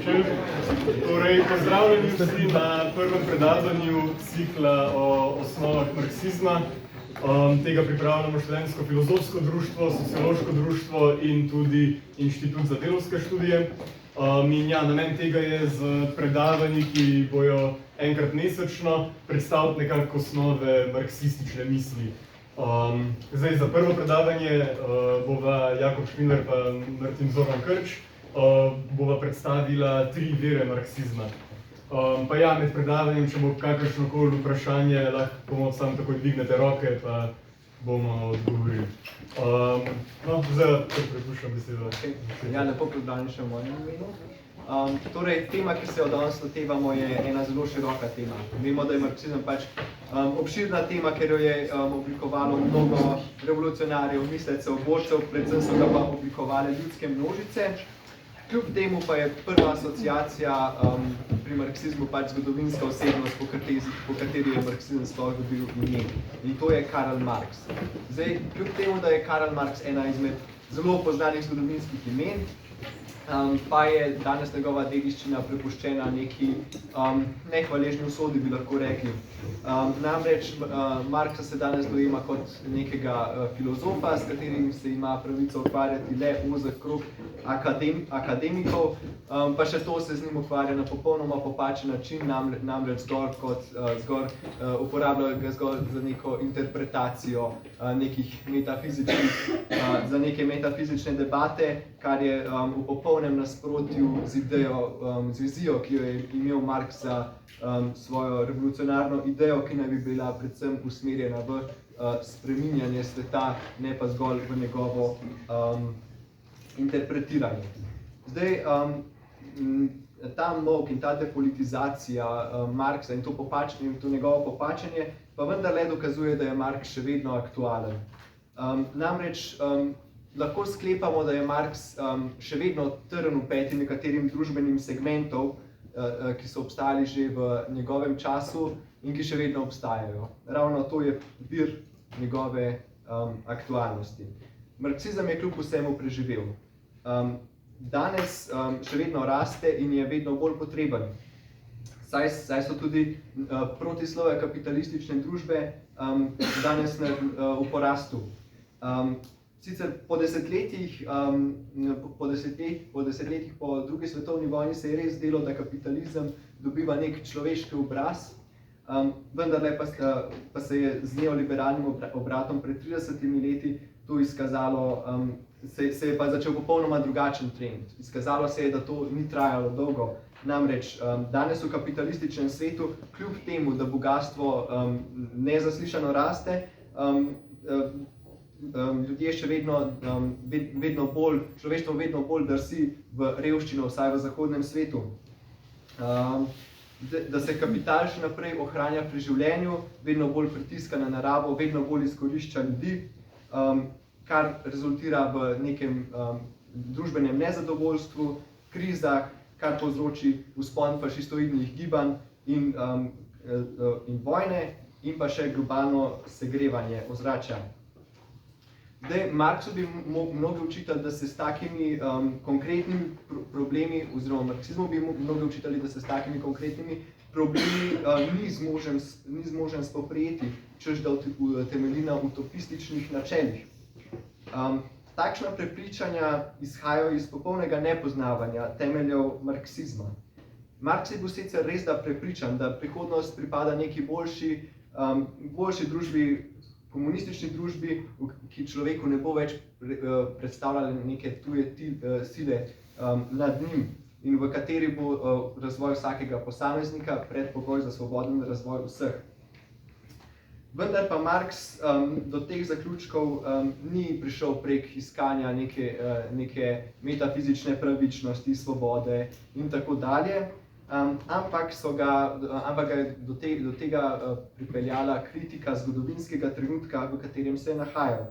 začeli. Torej, pozdravljeni vsi na prvem predavanju cikla o osnovah marksizma. Tega pripravljamo Študentsko-filozofsko društvo, Sociološko društvo in tudi Inštitut za delavske študije. Namen tega je z predavanji, ki bojo enkrat mesečno, predstaviti nekako osnove marksistične misli. Zdaj, za prvo predavanje bova Jakob Špindler pa Martin Zoran Krč bova predstavila 3 vire marksizma. Pa ja, med predavanjem, če bo kakršnokoli vprašanje, lahko bomo samo takoj dvignete roke, pa bomo odgovorili. Zdaj, prepuščam besedo. Ja, lepo pozdravljeni še v mojem imenu. Torej, tema, ki se jo danes lotevamo, je ena zelo široka tema. Vemo, da je marksizem pač obširna tema, ker jo je oblikovalo mnogo revolucionarjev, mislecev, borcev, predvsem so ga pa oblikovale ljudske množice. Kljub temu pa je prva asociacija pri marksizmu pač zgodovinska osebnost, po kateri je marksizem sploh dobil ime. In to je Karl Marx. Zdaj, kljub temu, da je Karl Marx ena izmed zelo poznanih zgodovinskih imen, pa je danes njegova dediščina prepuščena neki nehvaležni usodi, bi lahko rekli. Namreč Marxa se danes dojema kot nekega filozofa, s katerim se ima pravico ukvarjati le ozek krog akademikov, pa še to se z njim ukvarja na popolnoma popačen način, namreč uporabljajo ga zgolj za neko interpretacijo nekih za neke metafizične debate, kar je v popolnem nasprotju z vizijo, ki jo je imel Marx za svojo revolucionarno idejo, ki naj bi bila predvsem usmerjena v spreminjanje sveta, ne pa zgolj v njegovo interpretiranje. Zdaj, ta molk in ta depolitizacija Marxa in to njegovo popačenje pa vendarle dokazuje, da je Marx še vedno aktualen. Namreč lahko sklepamo, da je Marx še vedno trn v peti nekaterim družbenim segmentov, ki so obstajali že v njegovem času in ki še vedno obstajajo. Ravno to je vir njegove aktualnosti. Marksizem je kljub vsemu preživel. Danes še vedno raste in je vedno bolj potreben. Saj so tudi protislove kapitalistične družbe danes v porastu. Sicer po desetletjih po drugi svetovni vojni se je res zdelo, da kapitalizem dobiva nek človeški obraz, vendarle pa se je z neoliberalnim obratom pred 30 leti to izkazalo, se je pa začel popolnoma drugačen trend. Izkazalo se je, da to ni trajalo dolgo. Namreč danes v kapitalističnem svetu, kljub temu, da bogastvo nezaslišano raste, ljudje še človeštvo vedno bolj drsi v revščino, vsaj v zahodnem svetu. Da se kapital še naprej ohranja pri življenju, vedno bolj pritiska na naravo, vedno bolj izkorišča ljudi, kar rezultira v nekem družbenem nezadovoljstvu, krizah, kar povzroči vzpon fašistoidnih gibanj in vojne in pa še globalno segrevanje ozračja. Zdaj, Marxu bi mnogi očitali, da se s takimi konkretnimi problemi, oziroma marksizmu bi mnogi očitali, da se s takimi konkretnimi problemi ni zmožen spoprijeti, češ da temelji na utopističnih načelih. Takšna prepričanja izhajajo iz popolnega nepoznavanja temeljev marksizma. Marx je bil sicer res da prepričan, da prihodnost pripada neki boljši družbi, komunistični družbi, ki človeku ne bo več predstavljala neke tuje sile nad njim in v kateri bo razvoj vsakega posameznika predpogoj za svoboden razvoj vseh. Vendar pa Marx do teh zaključkov ni prišel prek iskanja neke metafizične pravičnosti, svobode in tako dalje, ampak ga je do tega pripeljala kritika zgodovinskega trenutka, v katerem se je nahajal.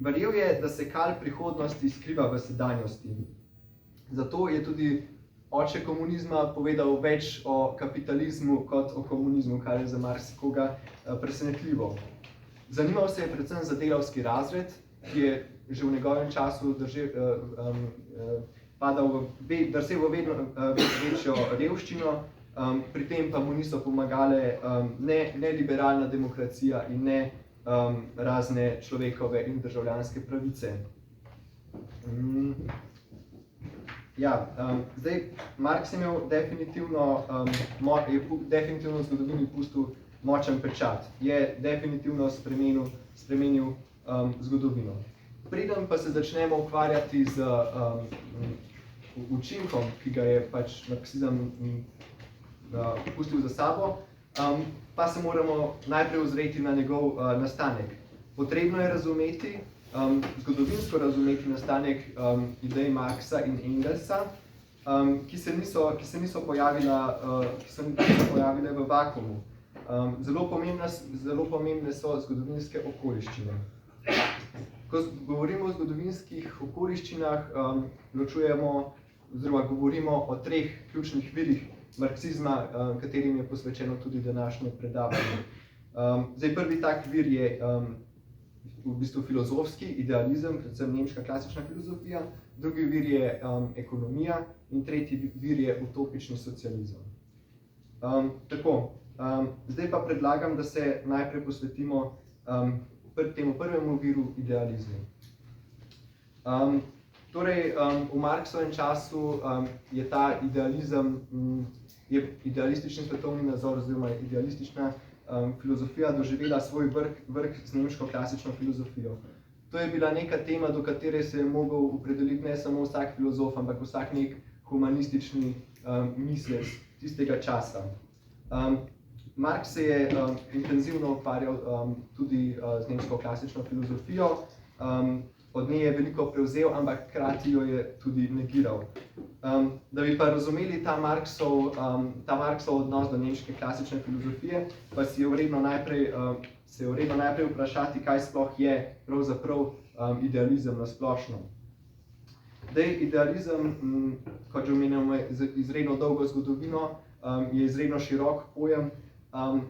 Verjel je, da se kal prihodnosti skriva v sedanjosti. Zato je tudi oče komunizma povedal več o kapitalizmu kot o komunizmu, kar je za marsikoga presenetljivo. Zanimal se je predvsem za delavski razred, ki je že v njegovem času drsel v vedno večjo revščino, pri tem pa mu niso pomagale ne liberalna demokracija in ne razne človekove in državljanske pravice. Zdaj, Marx je imel definitivno v zgodovini pustil močen pečat, je definitivno spremenil zgodovino. Preden pa se začnemo ukvarjati z učinkom, ki ga je pač marksizem pustil za sabo, pa se moramo najprej ozreti na njegov nastanek. Potrebno je razumeti, zgodovinsko razumeti nastanek idej Marxa in Engelsa, ki se niso pojavile v vakuumu. Zelo pomembne so zgodovinske okoliščine. Ko govorimo o zgodovinskih okoliščinah, ločujemo oziroma govorimo o treh ključnih virih marksizma, katerim je posvečeno tudi današnje predavanje. Zdaj, prvi tak vir je v bistvu filozofski idealizem, predvsem nemška klasična filozofija, drugi vir je ekonomija in tretji vir je utopični socializem. Zdaj pa predlagam, da se najprej posvetimo temu prvemu viru idealizmu. Torej, v Marxovem času je ta idealizem, je idealistični svetovni nazor oziroma idealistična filozofija doživela svoj vrh z nemško klasično filozofijo. To je bila neka tema, do katere se je mogel opredeliti ne samo vsak filozof, ampak vsak nek humanistični mislec tistega časa. Marx se je intenzivno ukvarjal tudi z nemško klasično filozofijo, od nje je veliko prevzel, ampak hkrati jo je tudi negiral. Da bi pa razumeli ta Marxov odnos do nemške klasične filozofije, pa se je vredno najprej vprašati, kaj sploh je pravzaprav idealizem na splošno. Idealizem, kot že omenjamo, je izredno dolgo zgodovino, je izredno širok pojem,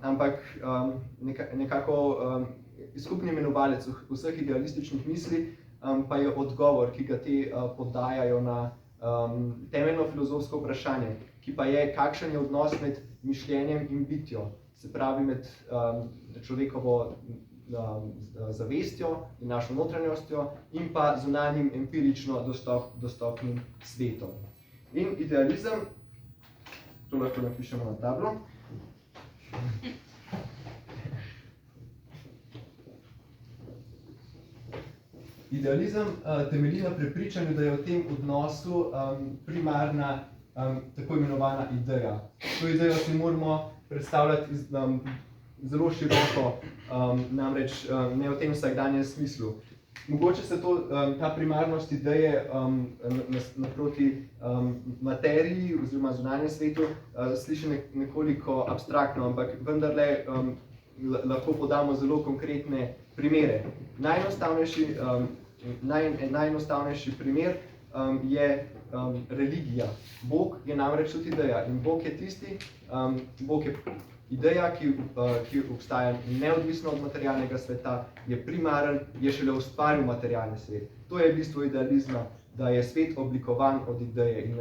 ampak nekako skupni imenovalec vseh idealističnih misli pa je odgovor, ki ga te podajajo na temeljno filozofsko vprašanje, ki pa je, kakšen je odnos med mišljenjem in bitjo, se pravi med človekovo zavestjo in našo notranjostjo in pa zunanjim empirično dostopnim svetom. In idealizem, to lahko napišemo na tablo, idealizem temelji na prepričanju, da je v tem odnosu primarna tako imenovana ideja. To idejo si moramo predstavljati zelo široko, namreč ne v tem vsakdanjem smislu. Mogoče se ta primarnost ideje naproti materiji oziroma zunanjem svetu sliši nekoliko abstraktno, ampak vendarle lahko podamo zelo konkretne primere. Najenostavnejši primer je religija. Bog je namreč tudi ideja in Bog je tisti, Bog je ideja, ki obstaja neodvisno od materialnega sveta, je primaren, je šele ustvaril materialni svet. To je bistvo idealizma, da je svet oblikovan od ideje in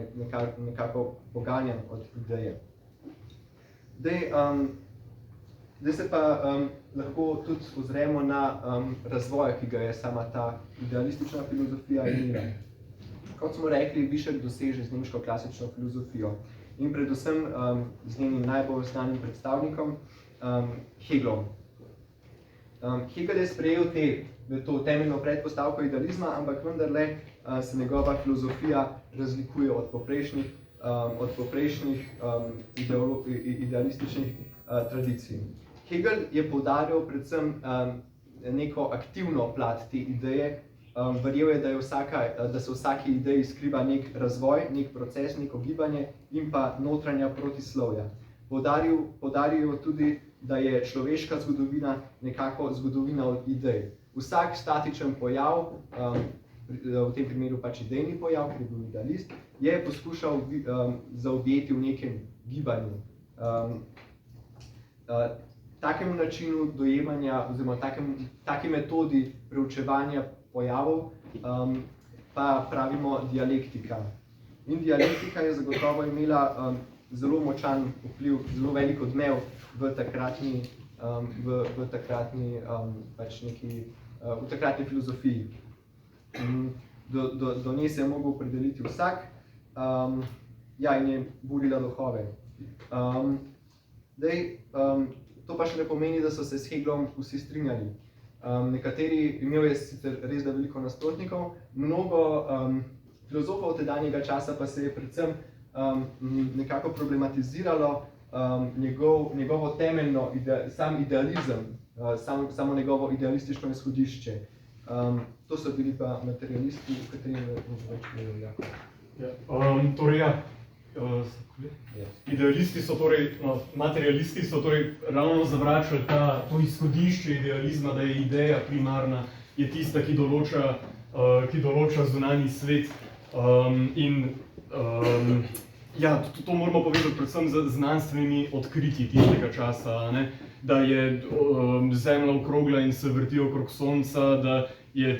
nekako poganjan od ideje. Zdaj se pa lahko tudi ozremo na razvoj, ki ga je sama ta idealistična filozofija imela. Kot smo rekli, Višek doseže z nemško klasično filozofijo in predvsem z njenim najbolj znanim predstavnikom Hegelom. Hegel je sprejel to temeljno predpostavko idealizma, ampak vendarle se njegova filozofija razlikuje od poprejšnjih idealističnih tradicij. Hegel je poudarjal predvsem neko aktivno plat te ideje, verjel je, da se v vsaki ideji skriva nek razvoj, nek proces, neko gibanje in pa notranja protislovja. Poudaril tudi, da je človeška zgodovina nekako zgodovina od idej. Vsak statičen pojav, v tem primeru pač idejni pojav, ki je bil idealist, je poskušal zaobjeti v nekem gibanju. Takemu načinu dojemanja oziroma taki metodi preučevanja pojavov pa pravimo dialektika. In dialektika je zagotovo imela zelo močan vpliv, zelo velik odmev v takratni filozofiji. Do nje se je mogel opredeliti vsak, in je budila duhove. To pa še ne pomeni, da so se s Hegelom vsi strinjali. Nekateri, imel je sicer res da veliko nasprotnikov, mnogo filozofov tedanjega časa pa se je predvsem nekako problematiziralo njegovo temeljno, sam idealizem, samo njegovo idealistično izhodišče. To so bili pa materialisti, v katerem več idealisti so torej, materialisti so torej ravno zavračali to izhodišče idealizma, da je ideja primarna, je tista, ki določa zunanji svet. To moramo povezati predvsem z znanstvenimi odkritji tistega časa, ne? Da je Zemlja okrogla in se vrti okrog Sonca, da je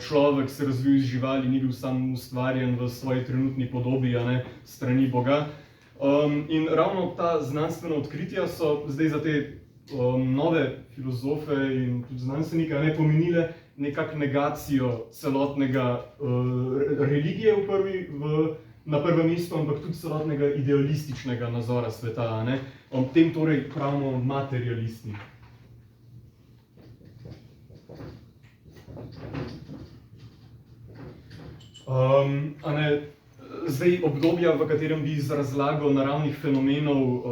človek se razvil iz živali, ni bil sam ustvarjen v svoji trenutni podobi, ne, strani Boga. In ravno ta znanstvena odkritja so zdaj za te nove filozofe in tudi znanstvenike ne pomenile nekako negacijo celotnega religije na prvem mestu, ampak tudi celotnega idealističnega nazora sveta, ne. Tem torej pravimo materialisti. Zdaj obdobja, v katerem bi za razlago naravnih fenomenov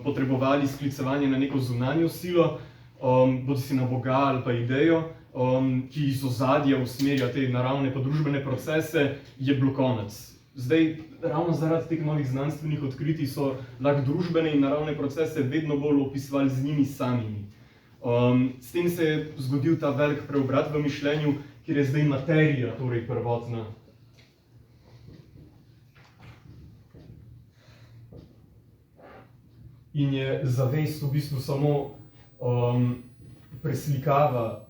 potrebovali sklicevanje na neko zunanjo silo, bodisi na Boga ali pa idejo, ki iz ozadja usmerja te naravne pa družbene procese, je bilo konec. Zdaj, ravno zaradi teh novih znanstvenih odkritij so lahko družbene in naravne procese vedno bolj opisovali z njimi samimi. S tem se je zgodil ta velik preobrat v mišljenju, kjer je zdaj materija torej prvotna. In je zavest v bistvu samo preslikava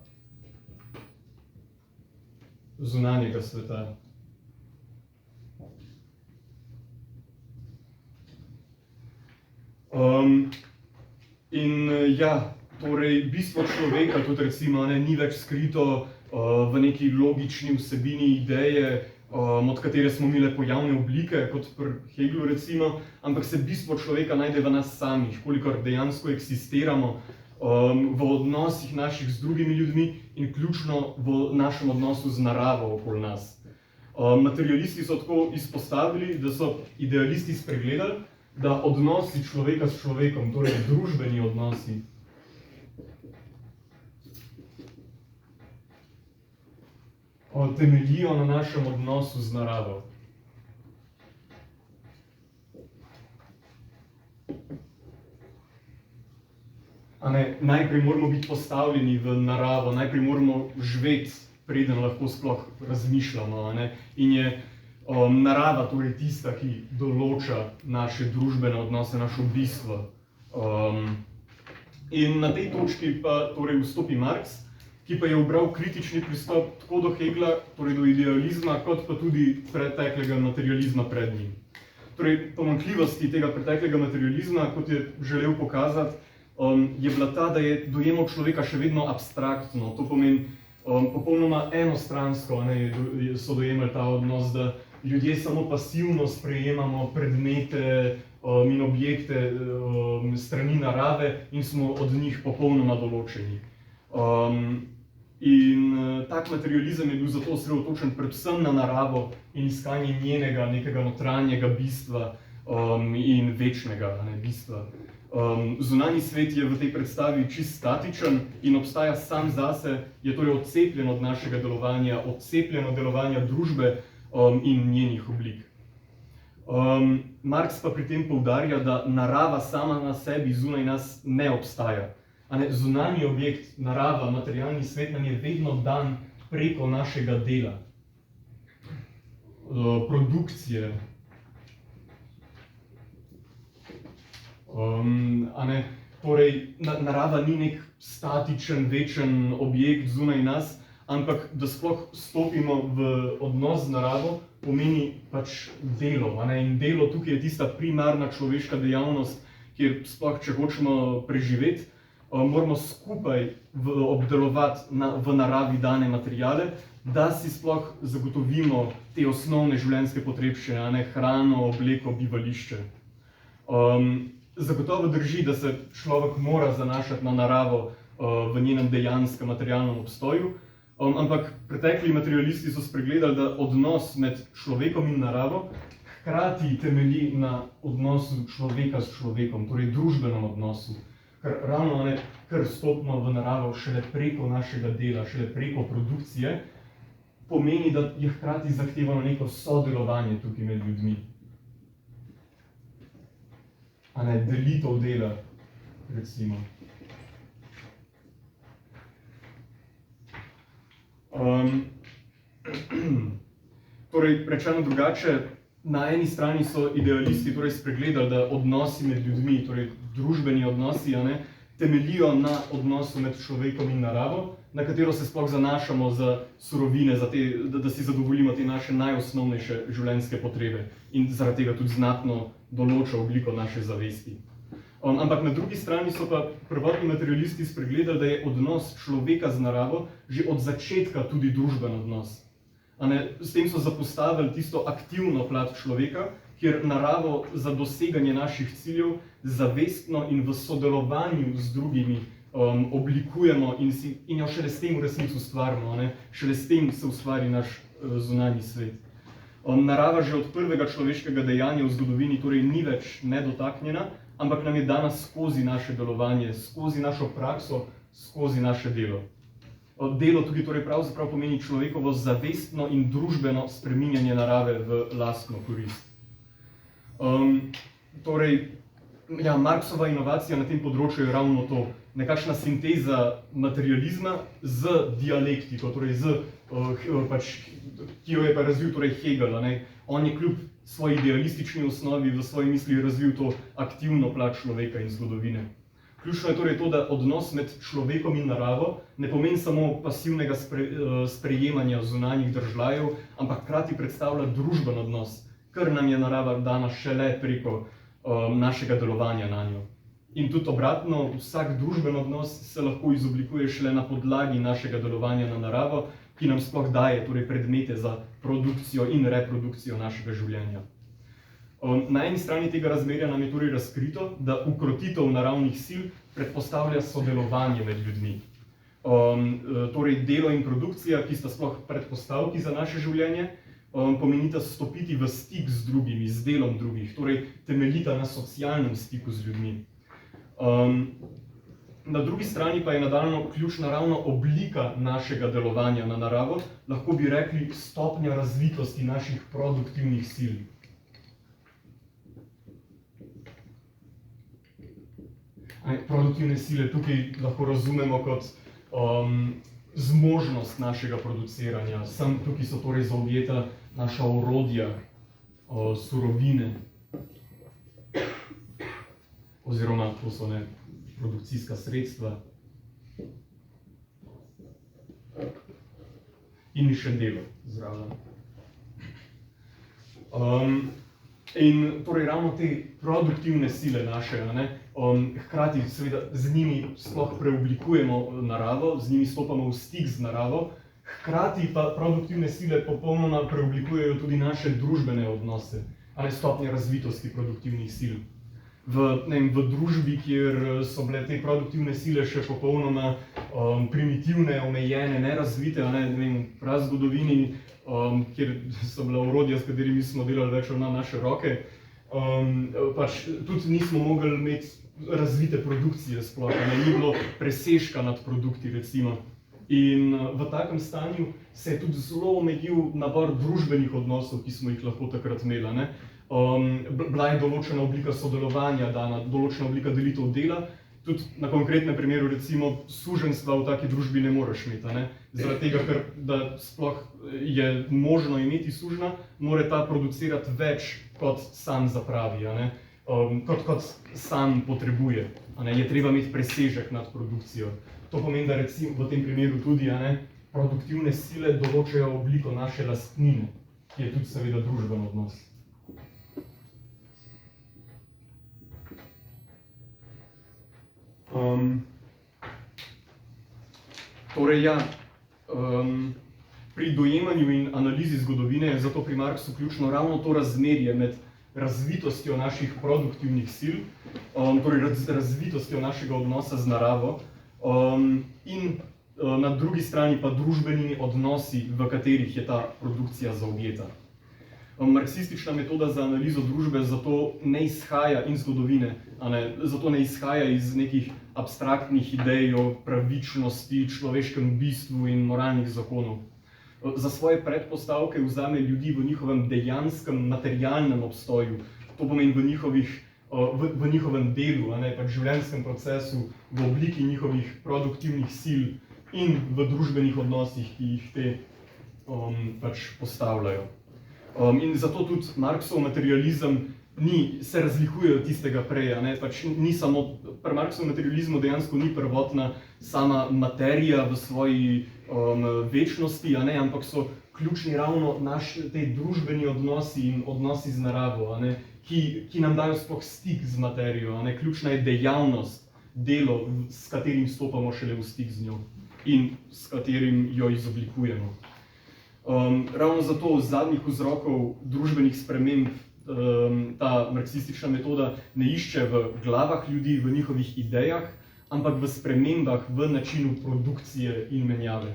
zunanjega sveta. Torej, bistvo človeka tudi recimo ni več skrito v neki logični vsebini ideje, od katere smo imeli pojavne oblike, kot pri Hegelu recimo, ampak se bistvo človeka najde v nas samih, kolikor dejansko eksistiramo v odnosih naših z drugimi ljudmi in ključno v našem odnosu z naravo okoli nas. Materialisti so tako izpostavili, da so idealisti spregledali, da odnosi človeka s človekom, torej družbeni odnosi, temeljijo na našem odnosu z naravo. Najprej moramo biti postavljeni v naravo, najprej moramo živeti, preden lahko sploh razmišljamo, in je narava torej tista, ki določa naše družbene odnose, naše bistvo. In na tej točki pa torej vstopi Marx, ki pa je ubral kritični pristop tako do Hegla, torej do idealizma, kot pa tudi preteklega materializma pred njim. Torej, pomanjkljivosti tega preteklega materializma, kot je želel pokazati, je bila ta, da je dojemal človeka še vedno abstraktno. To pomeni, popolnoma enostransko so dojemali ta odnos, da ljudje samo pasivno sprejemamo predmete in objekte strani narave in smo od njih popolnoma določeni. Tak materializem je bil zato osredotočen predvsem na naravo in iskanje njenega nekega notranjega bistva in večnega bistva. Zunanji svet je v tej predstavi čisto statičen in obstaja sam zase, je torej odcepljen od našega delovanja, odcepljen od delovanja družbe in njenih oblik. Marx pa pri tem poudarja, da narava sama na sebi zunaj nas ne obstaja. Zunanji objekt, narava, materialni svet nam je vedno dan preko našega dela, produkcije. Torej, narava ni nek statičen, večen objekt zunaj nas, ampak da sploh stopimo v odnos z naravo, pomeni pač delo. In delo tukaj je tista primarna človeška dejavnost, kjer sploh, če hočemo preživeti, moramo skupaj obdelovati v naravi dane materiale, da si sploh zagotovimo te osnovne življenjske potrebščine, hrano, obleko, bivališče. Zagotovo drži, da se človek mora zanašati na naravo v njenem dejanskem materialnem obstoju, ampak pretekli materialisti so spregledali, da odnos med človekom in naravo hkrati temelji na odnosu človeka s človekom, torej družbenem odnosu. Ker ravno kar stopimo v naravo šele preko našega dela, šele preko produkcije, pomeni, da je hkrati zahtevano neko sodelovanje tukaj med ljudmi. Delitev dela, recimo. Torej, rečeno drugače, na eni strani so idealisti torej spregledali, da odnosi med ljudmi, torej družbeni odnosi, temeljijo na odnosu med človekom in naravo, na katero se sploh zanašamo za surovine, da si zadovoljimo te naše najosnovnejše življenjske potrebe in zaradi tega tudi znatno določa obliko naše zavesti. Ampak na drugi strani so pa prvotni materialisti spregledali, da je odnos človeka z naravo že od začetka tudi družben odnos. S tem so zapostavili tisto aktivno plat človeka, kjer naravo za doseganje naših ciljev zavestno in v sodelovanju z drugimi oblikujemo in jo šele s tem v resnici ustvarimo, šele s tem se ustvari naš zunanji svet. Narava že od prvega človeškega dejanja v zgodovini torej ni več nedotaknjena, ampak nam je dana skozi naše delovanje, skozi našo prakso, skozi naše delo. Delo tukaj torej pravzaprav pomeni človekovo zavestno in družbeno spreminjanje narave v lastno korist. Marksova inovacija na tem področju je ravno to, nekakšna sinteza materializma z dialektiko, torej ki jo je pa razvil torej Hegel. On je kljub svoji idealistični osnovi v svoji misli razvil to aktivno plat človeka in zgodovine. Ključno je torej to, da odnos med človekom in naravo ne pomeni samo pasivnega sprejemanja zunanjih državljanov, ampak hkrati predstavlja družben odnos, ker nam je narava dana šele preko našega delovanja na njo. In tudi obratno, vsak družben odnos se lahko izoblikuje šele na podlagi našega delovanja na naravo, ki nam sploh daje torej predmete za produkcijo in reprodukcijo našega življenja. Na eni strani tega razmerja nam je torej razkrito, da ukrotitev naravnih sil predpostavlja sodelovanje med ljudmi. Torej delo in produkcija, ki sta sploh predpostavki za naše življenje, pomenita stopiti v stik z drugimi, z delom drugih, torej temeljita na socialnem stiku z ljudmi. Na drugi strani pa je nadaljno ključna ravno oblika našega delovanja na naravo, lahko bi rekli stopnja razvitosti naših produktivnih sil. Produktivne sile tukaj lahko razumemo kot zmožnost našega produciranja. Sem tukaj so torej zaobjeta naša orodja, surovine, oziroma to so produkcijska sredstva in še delo zraven. In torej ravno te produktivne sile naše, hkrati seveda z njimi sploh preoblikujemo naravo, z njimi stopamo v stik z naravo, hkrati pa produktivne sile popolnoma preoblikujejo tudi naše družbene odnose, stopnje razvitosti produktivnih sil. V družbi, kjer so bile te produktivne sile še popolnoma primitivne, omejene, nerazvite, v prazgodovini, kjer so bila orodja, s katerimi smo delali več na naše roke, tudi nismo mogli imeti razvite produkcije sploh, ni bilo presežka nad produkti, recimo. In v takem stanju se je tudi zelo omejil nabor družbenih odnosov, ki smo jih lahko takrat imeli. Bila je določena oblika sodelovanja dana, določena oblika delitev dela, tudi na konkretnem primeru, recimo, suženjstva v taki družbi ne moreš imeti. Zaradi tega, ker da sploh je možno imeti sužnja, mora ta producirati več, kot sam zapravi, kot sam potrebuje. Je treba imeti presežek nad produkcijo. To pomeni, da recimo v tem primeru tudi produktivne sile določajo obliko naše lastnine, ki je tudi seveda družben odnos. Pri dojemanju in analizi zgodovine je zato pri Marxu ključno ravno to razmerje med razvitostjo naših produktivnih sil, torej razvitostjo našega odnosa z naravo, in na drugi strani pa družbenimi odnosi, v katerih je ta produkcija zaobjeta. Marksistična metoda za analizo družbe zato ne izhaja iz zgodovine, zato ne izhaja iz nekih abstraktnih idej o pravičnosti, človeškem bistvu in moralnih zakonov. Za svoje predpostavke vzame ljudi v njihovem dejanskem, materialnem obstoju, to pomeni v njihovem delu, pač življenjskem procesu, v obliki njihovih produktivnih sil in v družbenih odnosih, ki jih te pač postavljajo. In zato tudi Marxov materializem se razlikuje od tistega prej, pač ni samo, pri Marxov materializmu dejansko ni prvotna sama materija v svoji večnosti, ampak so ključni ravno te družbeni odnosi in odnosi z naravo, ki nam dajo sploh stik z materijo, ključna je dejavnost, delo, s katerim stopamo šele v stik z njo in s katerim jo izoblikujemo. Ravno zato z zadnjih vzrokov družbenih sprememb ta marksistična metoda ne išče v glavah ljudi, v njihovih idejah, ampak v spremembah v načinu produkcije in menjave.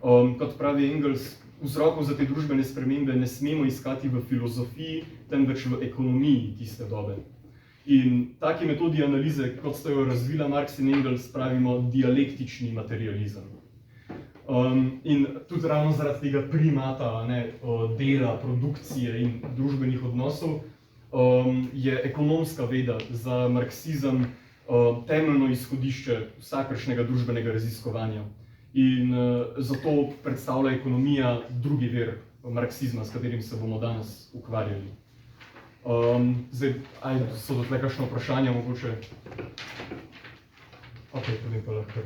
Kot pravi Engels, vzrokov za te družbene spremembe ne smemo iskati v filozofiji, temveč v ekonomiji tiste dobe. In taki metodi analize, kot sta jo razvila Marx in Engels, pravimo dialektični materializem. In tudi ravno zaradi tega primata dela, produkcije in družbenih odnosov je ekonomska veda za marksizem temeljno izhodišče vsakršnega družbenega raziskovanja. In zato predstavlja ekonomija drugi vir marksizma, s katerim se bomo danes ukvarjali. Zdaj, so do tle kakšno vprašanje mogoče? Ok, potem pa lahko.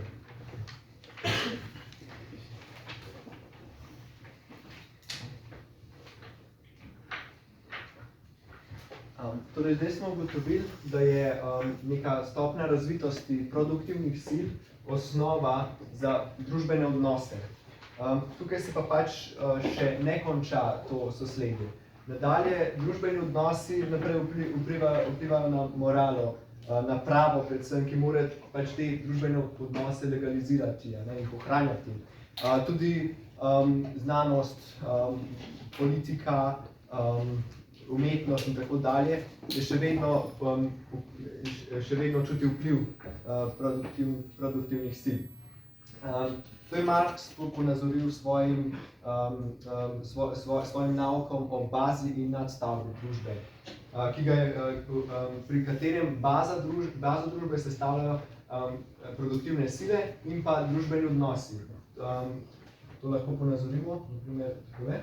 Torej, zdaj smo ugotovili, da je neka stopnja razvitosti produktivnih sil osnova za družbene odnose. Tukaj se pa pač še ne konča to sosledje. Nadalje, družbeni odnosi naprej vplivajo na moralo, na pravo predvsem, ki mora pač te družbene odnose legalizirati, jih ohranjati. Tudi znanost, politika, umetnost in tako dalje, je še vedno čuti vpliv produktivnih sil. To je Marx ponazoril svojim naukom o bazi in nadstavbi družbe, pri katerem bazo družbe sestavljajo produktivne sile in pa družbeni odnosi. To lahko ponazorimo, na primer takole.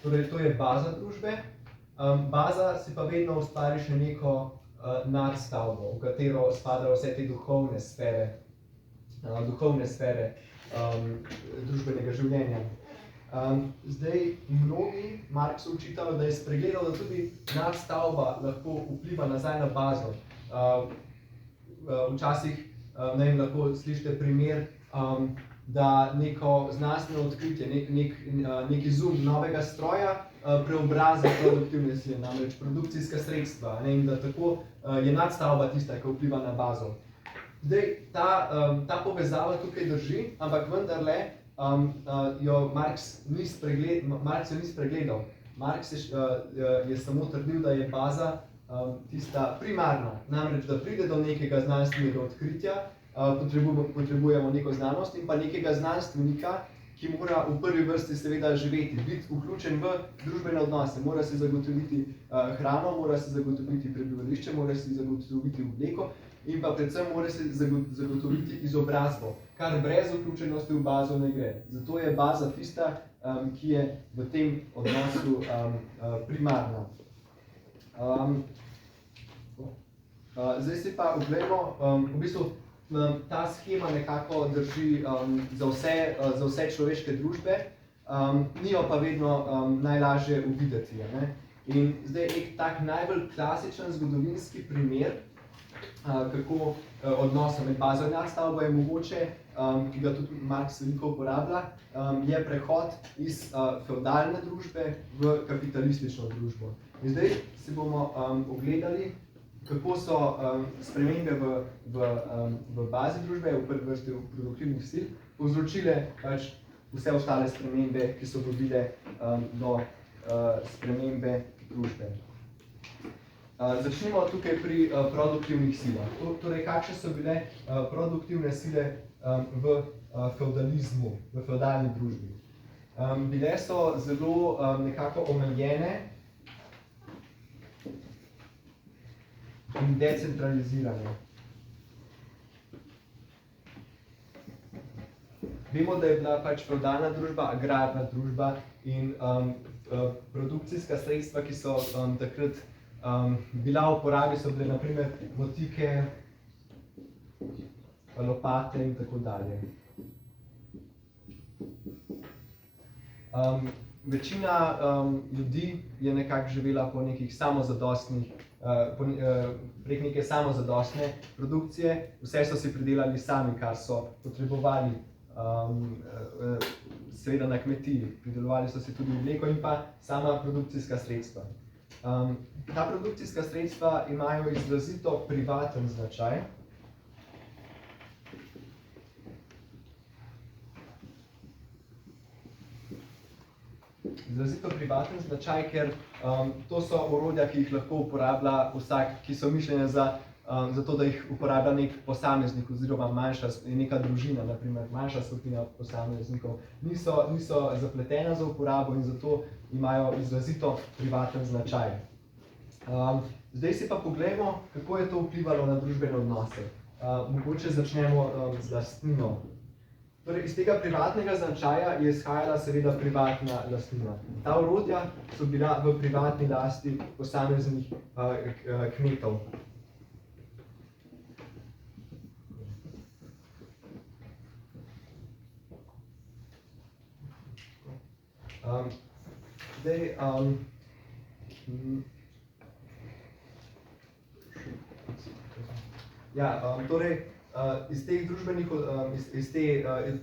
Torej, to je baza družbe. Baza si pa vedno ustvari še neko nadstavbo, v katero spadajo vse te duhovne sfere družbenega življenja. Zdaj, mnogi Marxu očitajo, da je spregledal, da tudi nadstavba lahko vpliva nazaj na bazo. Včasih lahko slišite primer, da neko znanstveno odkritje, nek izum novega stroja preobraza produktivne sile, namreč produkcijska sredstva, in da tako je nadstavba tista, ki vpliva na bazo. Zdaj, ta povezava tukaj drži, ampak vendarle jo Marx ni spregledal. Marx je samo trdil, da je baza tista primarna, namreč da pride do nekega znanstvenega odkritja, potrebujemo neko znanost in pa nekega znanstvenika, ki mora v prvi vrsti seveda živeti, biti vključen v družbene odnose, mora si zagotoviti hrano, mora si zagotoviti prebivališče, mora si zagotoviti obleko in pa predvsem mora si zagotoviti izobrazbo, kar brez vključenosti v bazo ne gre. Zato je baza tista, ki je v tem odnosu primarna. Zdaj si pa oglejmo, v bistvu ta shema nekako drži za vse človeške družbe, ni jo pa vedno najlažje uvideti. Ne? In zdaj je tak najbolj klasičen zgodovinski primer, kako odnosa med bazo in nadstavbo je mogoče, ki ga tudi Marx veliko uporablja, je prehod iz fevdalne družbe v kapitalistično družbo. In zdaj si bomo ogledali, kako so spremembe v bazi družbe, v prvi vrsti v produktivnih sil, povzročile pač vse ostale spremembe, ki so vodile do spremembe družbe. Začnimo tukaj pri produktivnih silah. Torej, kakšne so bile produktivne sile v fevdalizmu, v fevdalni družbi? Bile so zelo nekako omejene in decentralizirane. Vemo, da je bila pač fevdalna družba, agrarna družba in produkcijska sredstva, ki so takrat bila v uporabi, so bile na primer motike, lopate in tako dalje. Večina ljudi je nekako živela po nekih samozadostnih, prek neke samozadostne produkcije. Vse so si pridelali sami, kar so potrebovali, seveda na kmetiji. Pridelovali so si tudi obleko in pa sama produkcijska sredstva. Ta produkcijska sredstva imajo izrazito privaten značaj. Izrazito privaten značaj, ker to so orodja, ki jih lahko uporablja vsak, ki so mišljene za to, da jih uporablja nek posameznik oziroma neka družina, na primer manjša skupina posameznikov. Niso zapletena za uporabo in zato imajo izrazito privaten značaj. Zdaj si pa poglejmo, kako je to vplivalo na družbene odnose. Mogoče začnemo z lastnino. Torej, iz tega privatnega značaja je izhajala seveda privatna lastnina. Ta orodja so bila v privatni lasti posameznih kmetov. Torej, iz teh družbenih,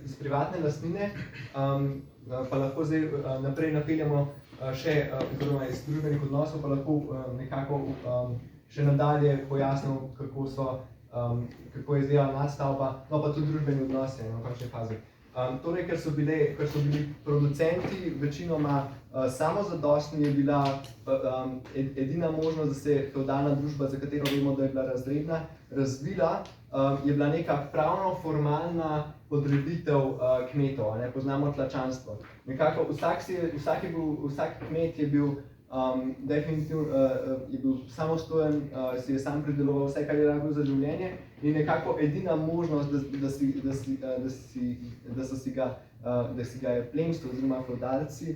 iz privatne lastnine pa lahko zdaj naprej napeljamo še, oziroma iz družbenih odnosov pa lahko nekako še nadalje pojasnimo, kako je izdelala nadstavba, no pa tudi družbeni odnosi v končni fazi. Torej, ker so bili producenti večinoma samozadostni, je bila edina možnost, da se je fevdalna družba, za katero vemo, da je bila razredna, razvila, je bila neka pravno-formalna podreditev kmetov, ne, poznamo tlačanstvo. Nekako vsak kmet je bil definitivno je bil samostojen, si je sam prideloval vse, kar je rabil za življenje in nekako edina možnost, da si ga je plemstvo oziroma fevdalci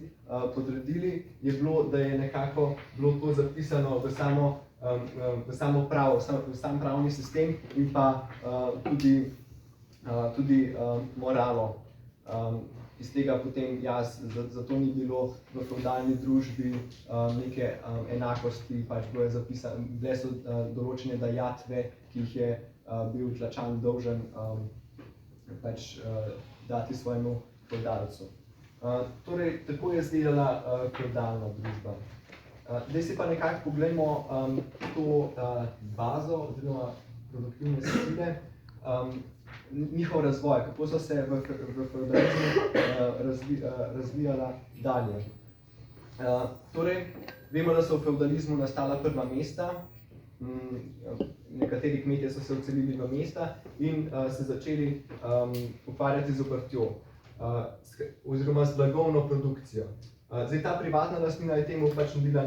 podredili, je bilo, da je nekako bilo to zapisano v samo pravo, v sam pravni sistem in pa tudi moralo. Iz tega potem zato ni bilo v fevdalni družbi neke enakosti, pač bile so določene dajatve, ki jih je bil tlačan dolžen pač dati svojemu fevdalcu. Torej, tako je izgledala fevdalna družba. Zdaj si pa nekako poglejmo to bazo oziroma produktivne sile, njihov razvoj, kako so se v fevdalizmu razvijala dalje. Torej, vemo, da so v fevdalizmu nastala prva mesta, nekateri kmetje so se odselili v mesta in se začeli ukvarjati z obrtjo, oziroma z blagovno produkcijo. Zdaj, ta privatna lastnina je temu pač nudila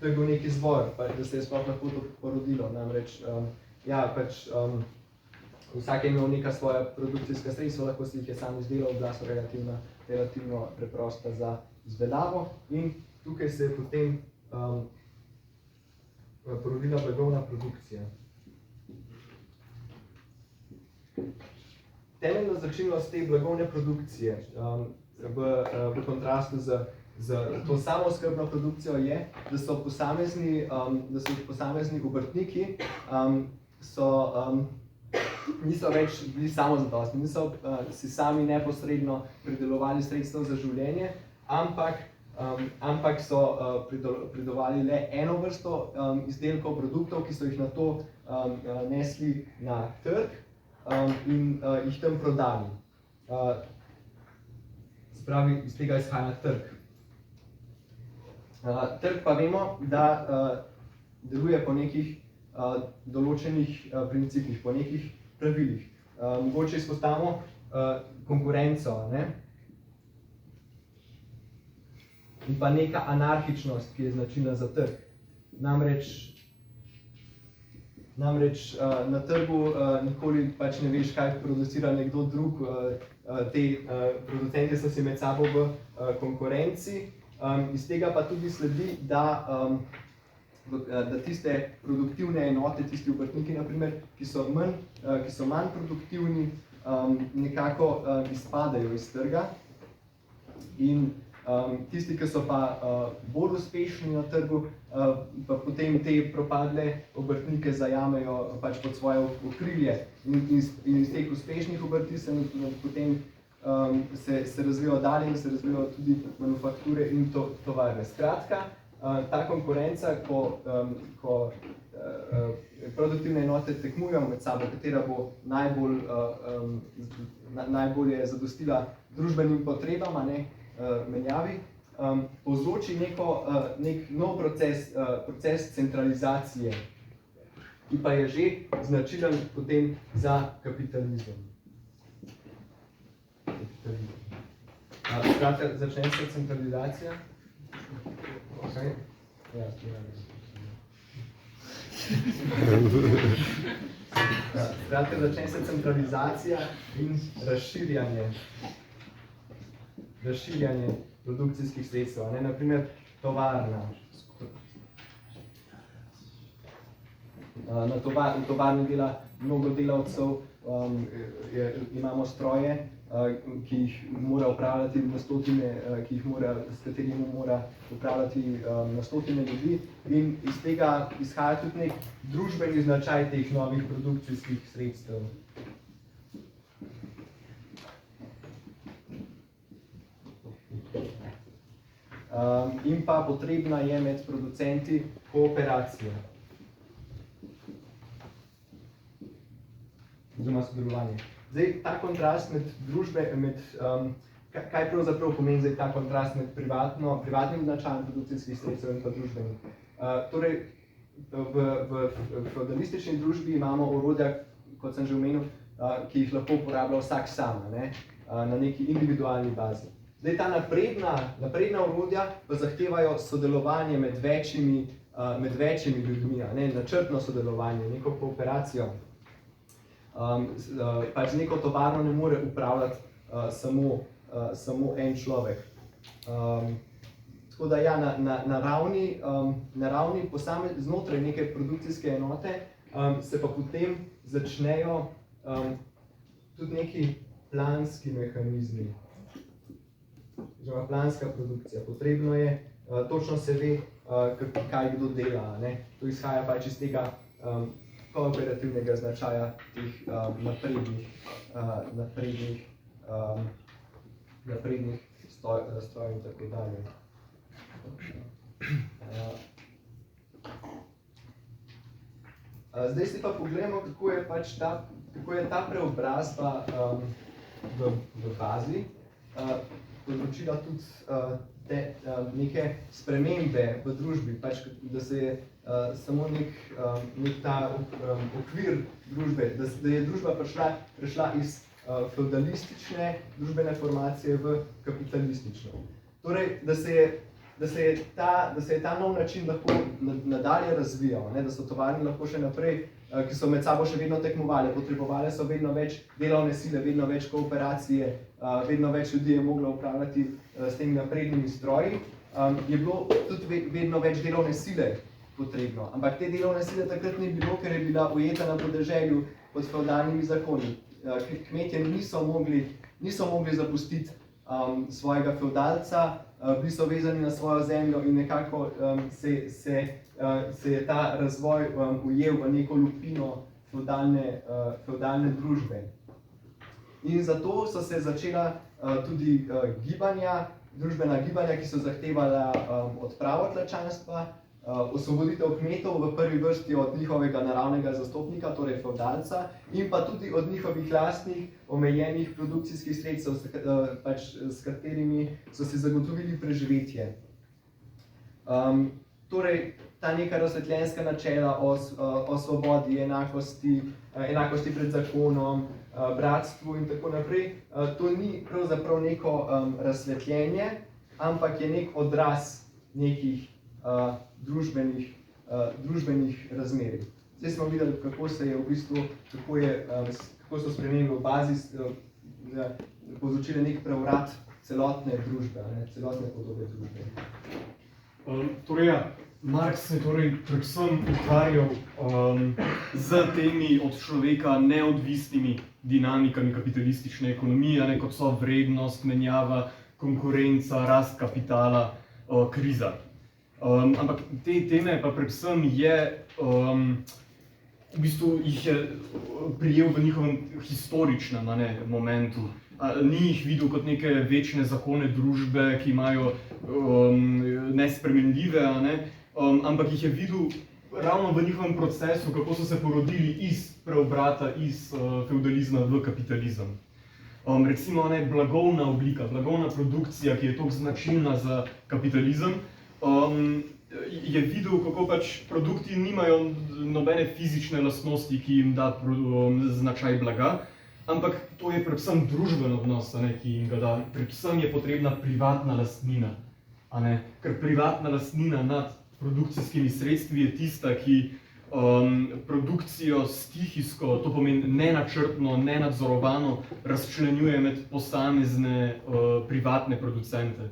to je bil nek izvor, da se je sploh lahko to porodilo, namreč vsak je imel neka svoja produkcijska sredstva, lahko si jih je sam izdelal, bila so relativno preprosta za izdelavo in tukaj se je potem porodila blagovna produkcija. Temeljna značilnost te blagovne produkcije v kontrastu z to samooskrbno produkcijo je, da so posamezni obrtniki niso več bili samozadostni, niso si sami neposredno pridelovali sredstev za življenje, ampak so pridelovali le eno vrsto izdelkov, produktov, ki so jih nato nesli na trg in jih tam prodali. Spravi, iz tega izhaja trg. Trg pa vemo, da deluje po nekih določenih principih, po nekih pravilih. Mogoče izpostavimo konkurenco, ne? In pa neka anarhičnost, ki je značilna za trg. Namreč na trgu nikoli pač ne veš, kaj producira nekdo drug, te producenti so si med sabo v konkurenci. Iz tega pa tudi sledi, da tiste produktivne enote, tisti obrtniki, naprimer, ki so manj produktivni, nekako izpadajo iz trga. In tisti, ki so pa bolj uspešni na trgu, pa potem te propadle obrtnike zajamejo pač pod svoje okrilje. In iz teh uspešnih obrti se potem se razvijajo dalje in se razvijajo tudi manufakture in tovarne. Skratka, ta konkurenca, ko produktivne enote tekmujejo med sabo, katera bo najbolje zadostila družbenim potrebam, menjavi, povzroči nek nov proces centralizacije, ki pa je že značilen potem za kapitalizem. Skratka, začne se centralizacija. Okay. Ja, skratka, začne se centralizacija in razširjanje produkcijskih sredstev. Naprimer, tovarna. V tovarni dela mnogo delavcev, imamo stroje, ki jih mora upravljati na stotine, s katerimi mora upravljati na stotine ljudi, in iz tega izhaja tudi nek družbeni značaj teh novih produkcijskih sredstev. In pa potrebna je med producenti kooperacija. Oziroma sodelovanje. Zdaj, ta kontrast med kaj pravzaprav pomeni zdaj ta kontrast med privatnim značajem produkcijskih sredstev in pa družbenim? Torej, v feudalistični družbi imamo orodja, kot sem že omenil, ki jih lahko uporablja vsak sam, na neki individualni bazi. Zdaj, ta napredna orodja pa zahtevajo sodelovanje med večjimi ljudmi, načrtno sodelovanje, neko kooperacijo. Pač neko tovarno ne more upravljati samo en človek. Tako da ja, na ravni znotraj neke produkcijske enote se pa potem začnejo tudi neki planski mehanizmi. Planska produkcija. Potrebno je, točno se ve, kaj kdo dela. To izhaja pač iz tega kooperativnega značaja teh naprednih strojev in tako dalje. Zdaj si pa pogledamo, kako je ta preobrazba v bazi povzročila tudi neke spremembe v družbi, pač, da se je samo nek ta okvir družbe, da je družba prešla iz feudalistične družbene formacije v kapitalistično. Torej, da se je ta nov način lahko nadalje razvijal, da so tovarne lahko še naprej, ki so med sabo še vedno tekmovali, potrebovali so vedno več delovne sile, vedno več kooperacije, vedno več ljudi je moglo upravljati s temi naprednimi stroji, je bilo tudi vedno več delovne sile potrebno. Ampak te delovne sile takrat ni bilo, ker je bila ujeta na podeželju pod feudalnimi zakoni. kmetje niso mogli zapustiti svojega fevdalca, bili so vezani na svojo zemljo in nekako se je ta razvoj ujel v neko lupino fevdalne družbe. In zato so se začela tudi družbena gibanja, ki so zahtevala odpravo tlačanstva, osvoboditev kmetov v prvi vrsti od njihovega naravnega zastopnika, torej fevdalca, in pa tudi od njihovih lastnih omejenih produkcijskih sredstev, s katerimi so si zagotovili preživetje. Torej, ta neka razsvetljenska načela o svobodi, enakosti pred zakonom, bratstvu in tako naprej, to ni pravzaprav neko razsvetljenje, ampak je nek odraz nekih družbenih razmerij. Zdaj smo videli, kako se je v bistvu, kako so spremembe v bazi povzročile nek prevrat celotne družbe, celotne podobe družbe. Torej, ja, Marx se je predvsem ukvarjal z temi od človeka neodvisnimi dinamikami kapitalistične ekonomije, kot so vrednost, menjava, konkurenca, rast kapitala, kriza. Ampak te teme pa predvsem v bistvu jih je prijel v njihovem historičnem momentu. Ni jih videl kot neke večne zakone družbe, ki imajo nespremenljive, ampak jih je videl ravno v njihovem procesu, kako so se porodili iz preobrata iz fevdalizma v kapitalizem. Recimo blagovna oblika, blagovna produkcija, ki je toliko značilna za kapitalizem, je videl, kako produkti nimajo nobene fizične lastnosti, ki jim da značaj blaga, ampak to je predvsem družben odnos, ki jim ga da. Predvsem je potrebna privatna lastnina, ker privatna lastnina nad produkcijskimi sredstvi je tista, ki produkcijo stihijsko, to pomeni nenačrtno, nenadzorovano, razčlenjuje med posamezne privatne producente.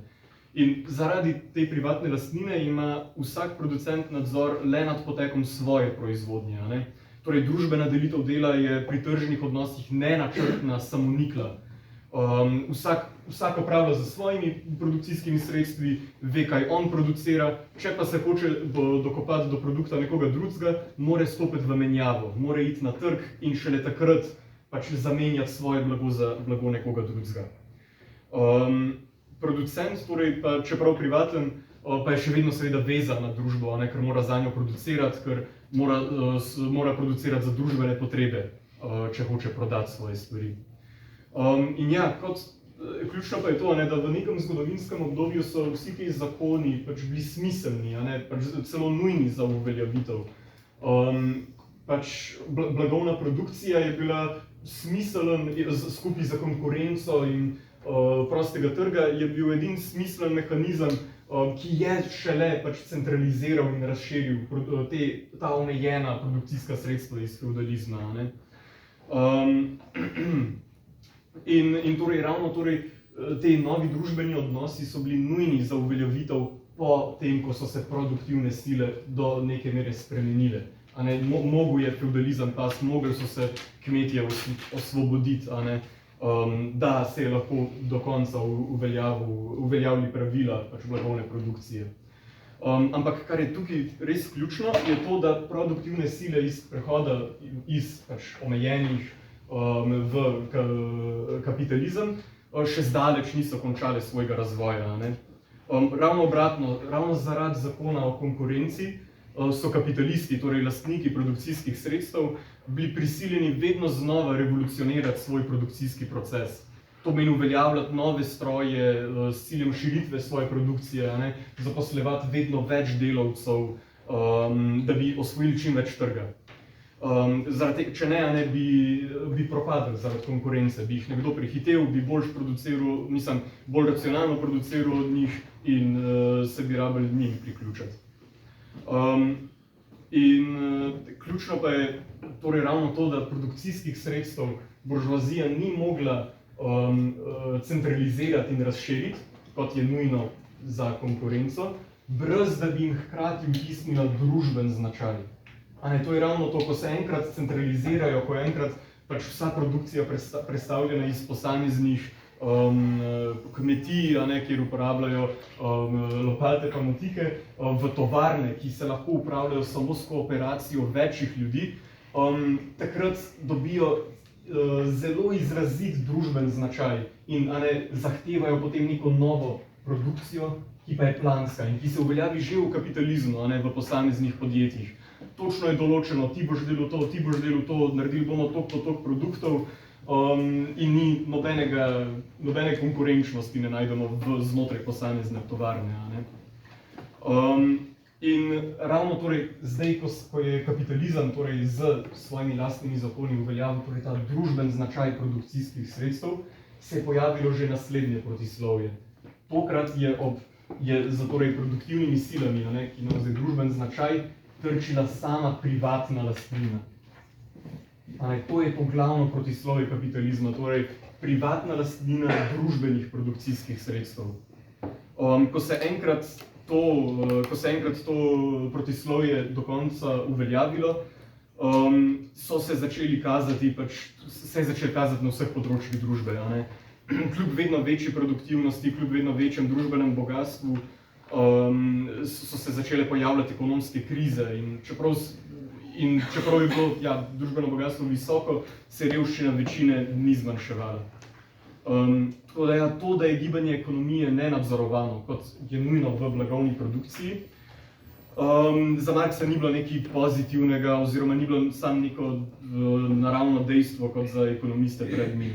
In zaradi te privatne lastnine ima vsak producent nadzor le nad potekom svoje proizvodnje. Torej, družbena delitev dela je pri tržnih odnosih nenačrtna, samonikla. Vsak upravlja z svojimi produkcijskimi sredstvi, ve, kaj on producira, če pa se hoče dokopati do produkta nekoga drugega, mora stopiti v menjavo, mora iti na trg in šele takrat zamenjati svoje blago za blago nekoga drugega. Producent, torej pa čeprav privaten, pa je še vedno seveda vezan na družbo, ker mora zanjo producirati, ker mora producirati za družbene potrebe, če hoče prodati svoje stvari. In ja, ključno pa je to, da v nekem zgodovinskem obdobju so vsi ti zakoni bili smiselni, celo nujni za uveljavitev. Blagovna produkcija je bila smiseln, skupaj za konkurenco in prostega trga je bil edini smiselen mehanizem, ki je šele centraliziral in razširil ta omejena produkcijska sredstva iz fevdalizma. In torej ravno te novi družbeni odnosi so bili nujni za uveljavitev po tem, ko so se produktivne sile do neke mere spremenile. Mogel je fevdalizem pas, mogli so se kmetje osvoboditi, da se je lahko do konca uveljavili pravila blagovne produkcije. Ampak kar je tukaj res ključno, je to, da produktivne sile iz prehoda iz omejenih v kapitalizem še zdaleč niso končale svojega razvoja. Ravno obratno, ravno zaradi zakona o konkurenci so kapitalisti, torej lastniki produkcijskih sredstev, bili prisiljeni vedno znova revolucionirati svoj produkcijski proces. To pomeni uveljavljati nove stroje s ciljem širitve svoje produkcije, zaposlevati vedno več delavcev, da bi osvojili čim več trga. Če ne, bi propadli zaradi konkurence, bi jih nekdo prehitel, bi bolj racionalno produciral od njih in se bi rabili njim priključiti. In ključno pa je torej ravno to, da produkcijskih sredstev buržoazija ni mogla centralizirati in razširiti, kot je nujno za konkurenco, brez da bi jim hkrati vtisnila družben značaj. To je ravno to, ko se enkrat centralizirajo, ko enkrat pač vsa produkcija predstavljena iz posameznih kmetij, kjer uporabljajo lopate pa motike, v tovarne, ki se lahko upravljajo samo s kooperacijo večjih ljudi, takrat dobijo zelo izrazit družben značaj in zahtevajo potem neko novo produkcijo, ki pa je planska in ki se uveljavi že v kapitalizmu, v posameznih podjetjih. Točno je določeno, ti boš delal to, ti boš delal to, naredili bomo toliko produktov in ni nobene konkurenčnosti ne najdemo znotraj posamezne tovarne. In ravno torej, zdaj, ko je kapitalizem torej, z svojimi lastnimi zakoni uveljavil ta družben značaj produkcijskih sredstev, se je pojavilo že naslednje protislovje. Tokrat je za torej produktivnimi silami, ki ima zdaj družben značaj, trčila sama privatna lastnina. To je to glavno protislovje kapitalizma, torej privatna lastnina družbenih produkcijskih sredstev. Ko se enkrat to protislovje do konca uveljavilo, se je začel kazati na vseh področjih družbe. Kljub vedno večji produktivnosti, kljub vedno večjem družbenem bogatstvu, so se začele pojavljati ekonomske krize in čeprav je bilo družbeno bogatstvo visoko, se revščina večine ni zmanjševala. Tako da to, da je gibanje ekonomije nenadzorovano, kot je nujno v blagovni produkciji, za Marxa ni bilo nekaj pozitivnega oziroma ni bilo samo neko naravno dejstvo kot za ekonomiste pred njim.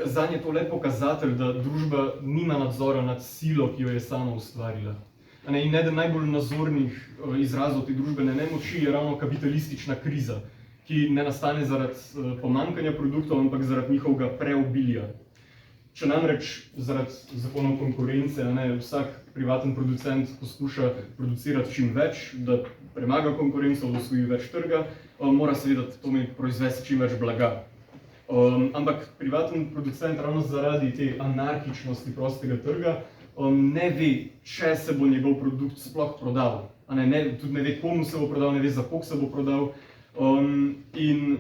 Zanje je to le pokazatelj, da družba nima nadzora nad silo, ki jo je sama ustvarila. In eden najbolj nazornih izrazov te družbene nemoči je ravno kapitalistična kriza, ki ne nastane zaradi pomanjkanja produktov, ampak zaradi njihovega preobilja. Če namreč zaradi zakonov konkurence vsak privaten producent poskuša producirati čim več, da premaga konkurenco, da osvoji več trga, mora seveda to proizvesti čim več blaga. Ampak privaten producent ravno zaradi te anarhičnosti prostega trga ne ve, če se bo njegov produkt sploh prodal. Tudi ne ve, komu se bo prodal, ne ve, za koliko se bo prodal. In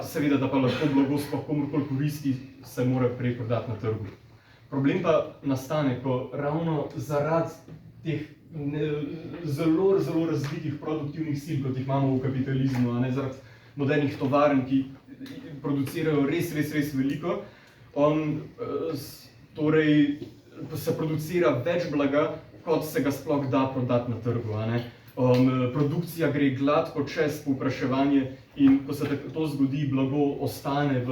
seveda, da pa lahko blago sploh komurkoli koristi, se mora prej prodati na trgu. Problem pa nastane, ko ravno zaradi teh zelo razvitih produktivnih sil, kot jih imamo v kapitalizmu, zaradi modernih tovarn, ki producirajo res veliko, torej se producira več blaga, kot se ga sploh da prodati na trgu. Produkcija gre gladko čez povpraševanje in ko se to zgodi, blago ostane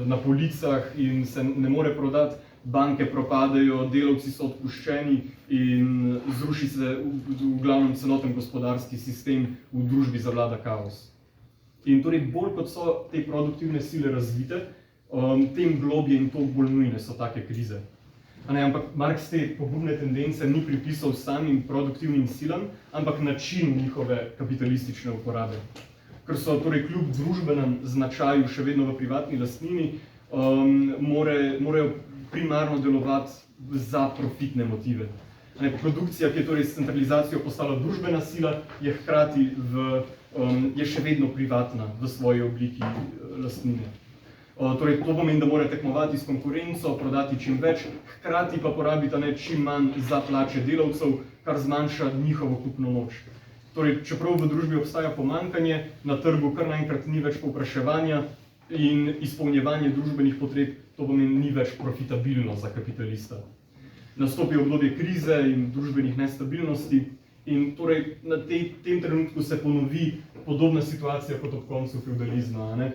na policah in se ne more prodati, banke propadejo, delavci so odpuščeni in zruši se v glavnem celoten gospodarski sistem, v družbi zavlada kaos. In torej bolj kot so te produktivne sile razvite, tem globje in toliko bolj nujne so take krize. Ampak Marx te pogubne tendence ni pripisal samim produktivnim silam, ampak načinu njihove kapitalistične uporabe. Ker so torej kljub družbenem značaju še vedno v privatni lastnini, morajo primarno delovati za profitne motive. Produkcija, ki je torej s centralizacijo postala družbena sila, je hkrati je še vedno privatna v svoji obliki lastnine. Torej, to pomeni, da mora tekmovati s konkurenco, prodati čim več, hkrati pa porabiti čim manj za plače delavcev, kar zmanjša njihovo kupno moč. Torej, čeprav v družbi obstaja pomanjkanje, na trgu kar naenkrat ni več povpraševanja in izpolnjevanje družbenih potreb, to pomeni, ni več profitabilno za kapitalista. Nastopi obdobje krize in družbenih nestabilnosti in torej na tem trenutku se ponovi podobna situacija kot ob koncu feudalizma.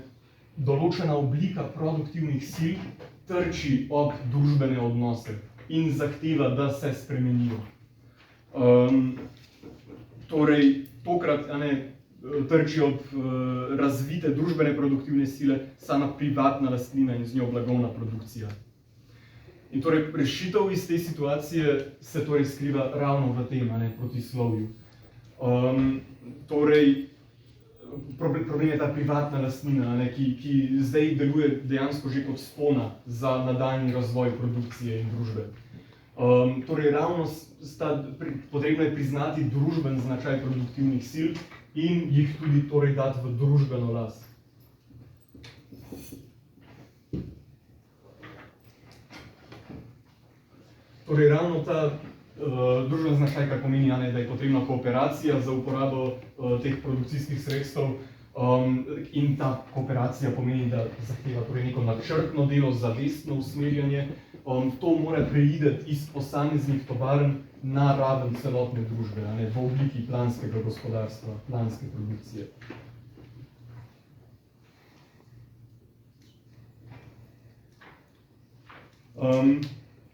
Določena oblika produktivnih sil trči ob družbene odnose in zahteva, da se spremenijo. Torej, tokrat trči ob razvite družbene produktivne sile sama privatna lastnina in z njo blagovna produkcija. In torej, rešitev iz te situacije se torej skriva ravno v tem protislovju. Torej, problem je ta privatna lastnina, ki zdaj deluje dejansko že kot spona za nadaljnji razvoj produkcije in družbe. Torej, ravno potrebno je priznati družben značaj produktivnih sil in jih tudi torej dati v družbeno last. Torej, ravno ta družbena značajka pomeni, da je potrebna kooperacija za uporabo teh produkcijskih sredstev, in ta kooperacija pomeni, da zahteva torej neko načrtno delo, zavestno usmerjanje. To mora preiti iz posameznih tovarn na raven celotne družbe, v obliki planskega gospodarstva, planske produkcije.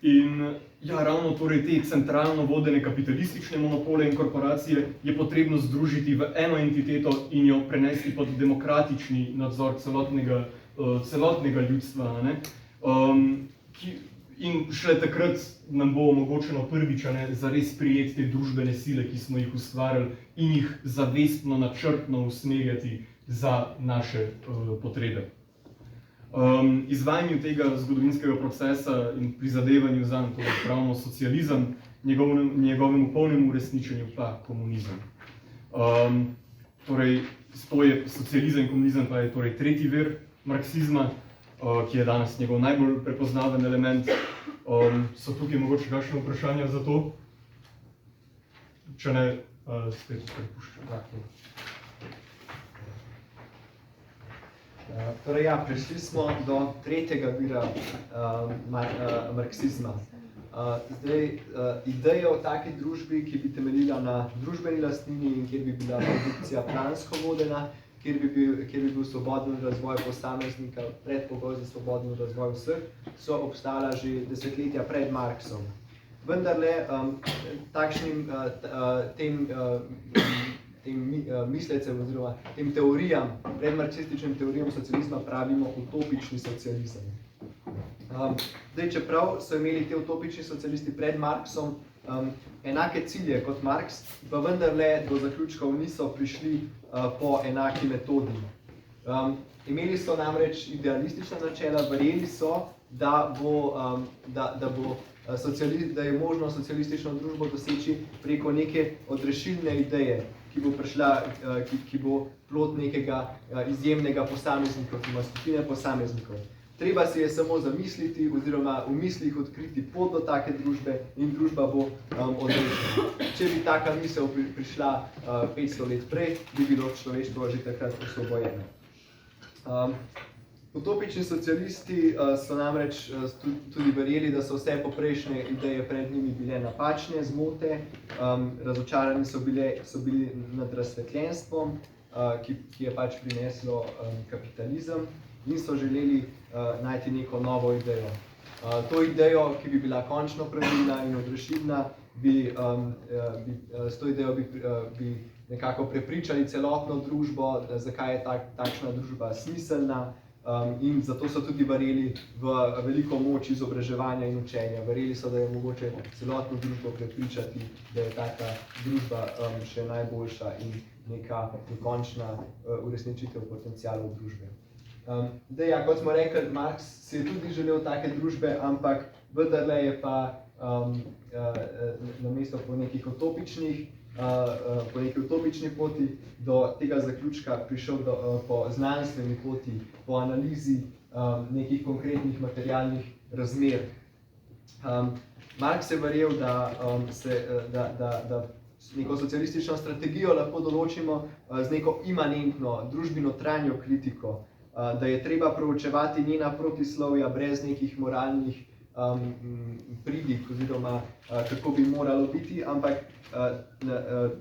In ja, ravno torej te centralno vodene kapitalistične monopole in korporacije je potrebno združiti v eno entiteto in jo prenesti pod demokratični nadzor celotnega ljudstva. In šele takrat nam bo omogočeno prvič zares prijeti te družbene sile, ki smo jih ustvarili, in jih zavestno, načrtno usmerjati za naše potrebe. Izvajanju tega zgodovinskega procesa in prizadevanju zanj, torej pravno socializem, njegovemu polnemu uresničenju pa komunizem. Torej, socializem in komunizem pa je torej tretji vir marksizma, ki je danes njegov najbolj prepoznaven element. So tukaj mogoče kakšne vprašanja za to? Če ne, spet prepuščam. Torej, ja, prišli smo do tretjega vira marksizma. Ideja o taki družbi, ki bi temeljila na družbeni lastnini in kjer bi bila produkcija plansko vodena, kjer bi bil svoboden razvoj posameznika, predpogoj za svoboden razvoj vseh, so obstala že desetletja pred Marksom. Vendarle, tem mislecem oziroma tem teorijam, predmarksističnim teorijam socializma pravimo utopični socializem. Čeprav so imeli te utopični socialisti pred Marksom enake cilje kot Marks, pa vendarle do zaključkov niso prišli po enaki metodi. Imeli so namreč idealistična načela, verjeli so, da je možno socialistično družbo doseči preko neke odrešilne ideje, ki bo plod nekega izjemnega posameznika, oziroma skupine posameznikov. Treba si je samo zamisliti oziroma v mislih odkriti pot do take družbe in družba bo odrešena. Če bi taka misel prišla 500 let prej, bi bilo človeštvo že takrat osvobojeno. Utopični socialisti so namreč tudi verjeli, da so vse poprejšnje ideje pred njimi bile napačne, zmote, razočarani so bili nad razsvetljenstvom, ki je pač prineslo kapitalizem, in so želeli najti neko novo idejo. To idejo, ki bi bila končno pravilna in odrešilna, s to idejo bi nekako prepričali celotno družbo, zakaj je takšna družba smiselna, in zato so tudi verjeli v veliko moč izobraževanja in učenja. Verjeli so, da je mogoče celotno družbo prepričati, da je taka družba še najboljša in neka dokončna uresničitev potencialov družbe. Kot smo rekli, Marks si je tudi želel take družbe, ampak vendarle je pa namesto po neki utopični poti do tega zaključka prišel po znanstveni poti, po analizi nekih konkretnih materialnih razmer. Marks je verjel, da neko socialistično strategijo lahko določimo z neko imanentno, družbeno trajno kritiko, da je treba proučevati njena protislovja brez nekih moralnih pridig oziroma kako bi moralo biti, ampak